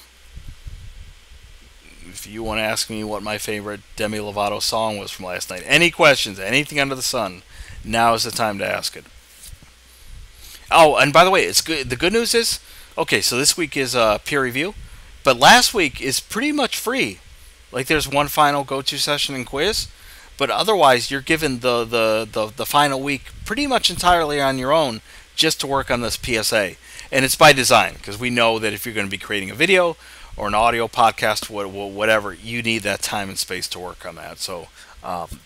S1: If you want to ask me what my favorite Demi Lovato song was from last night, any questions, anything under the sun, now is the time to ask it. Oh, and by the way, it's good. The good news is, okay, so this week is peer review, but last week is pretty much free. Like there's one final go-to session and quiz, but otherwise you're given the final week pretty much entirely on your own just to work on this PSA. And it's by design because we know that if you're going to be creating a video or an audio podcast, whatever, you need that time and space to work on that. So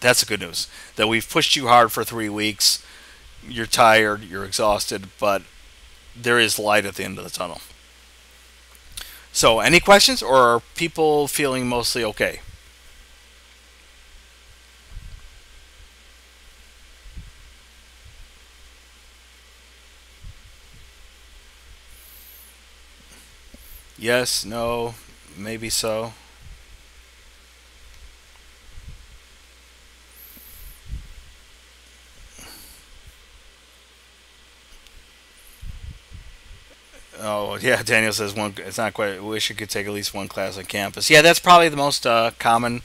S1: that's the good news, that we've pushed you hard for 3 weeks. You're tired, you're exhausted, but there is light at the end of the tunnel. So any questions, or are people feeling mostly okay? Yes, no, maybe so. Oh yeah, Daniel says one. It's not quite. Wish you could take at least one class on campus. Yeah, that's probably the most common,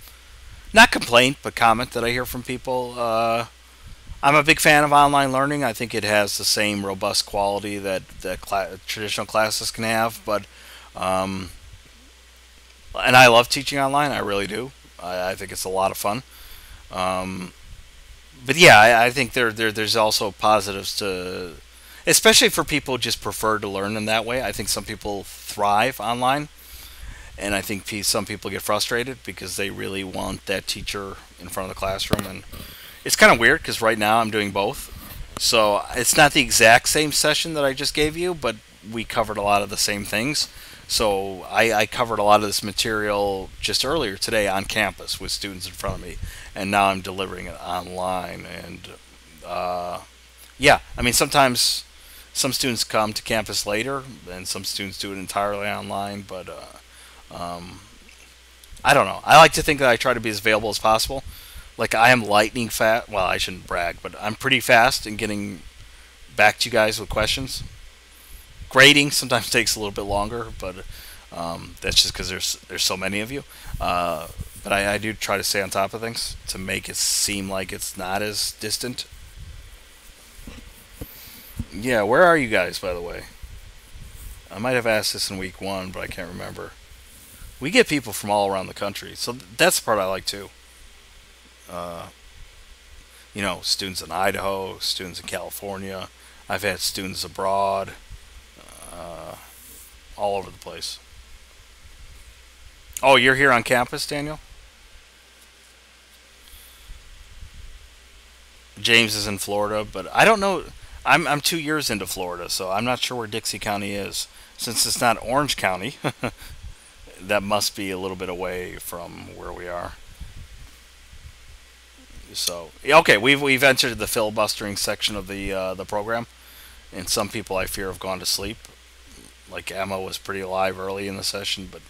S1: not complaint, but comment that I hear from people. I'm a big fan of online learning. I think it has the same robust quality that traditional classes can have. But um, and I love teaching online. I really do. I think it's a lot of fun. Um, but yeah, I think there's also positives to, especially for people who just prefer to learn in that way. I think some people thrive online, and I think some people get frustrated because they really want that teacher in front of the classroom. And it's kind of weird because right now I'm doing both. So it's not the exact same session that I just gave you, but we covered a lot of the same things. So I covered a lot of this material just earlier today on campus with students in front of me, and now I'm delivering it online. And yeah, I mean sometimes some students come to campus later, and some students do it entirely online. But um, I don't know. I like to think that I try to be as available as possible. Like I am lightning fast. Well, I shouldn't brag, but I'm pretty fast in getting back to you guys with questions. Grading sometimes takes a little bit longer, but that's just because there's so many of you. But I do try to stay on top of things to make it seem like it's not as distant. Yeah, where are you guys, by the way? I might have asked this in week 1, but I can't remember. We get people from all around the country, so that's the part I like too. Uh, students in Idaho, students in California. I've had students abroad, uh, all over the place. Oh, you're here on campus, Daniel? James is in Florida, but I don't know. I'm 2 years into Florida, so I'm not sure where Dixie County is. Since it's not Orange County, that must be a little bit away from where we are. So okay, we've entered the filibustering section of the program, and some people I fear have gone to sleep. Like Emma was pretty alive early in the session, but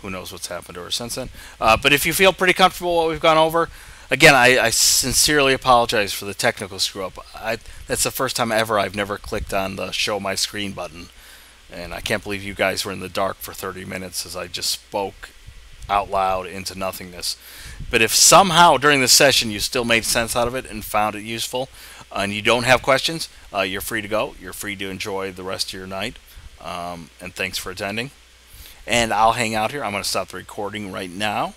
S1: who knows what's happened to her since then. But if you feel pretty comfortable what we've gone over, again, I sincerely apologize for the technical screw up. That's the first time ever I've never clicked on the show my screen button, and I can't believe you guys were in the dark for 30 minutes as I just spoke out loud into nothingness. But if somehow during the session you still made sense out of it and found it useful, and you don't have questions, you're free to go. You're free to enjoy the rest of your night. And thanks for attending. And I'll hang out here. I'm going to stop the recording right now.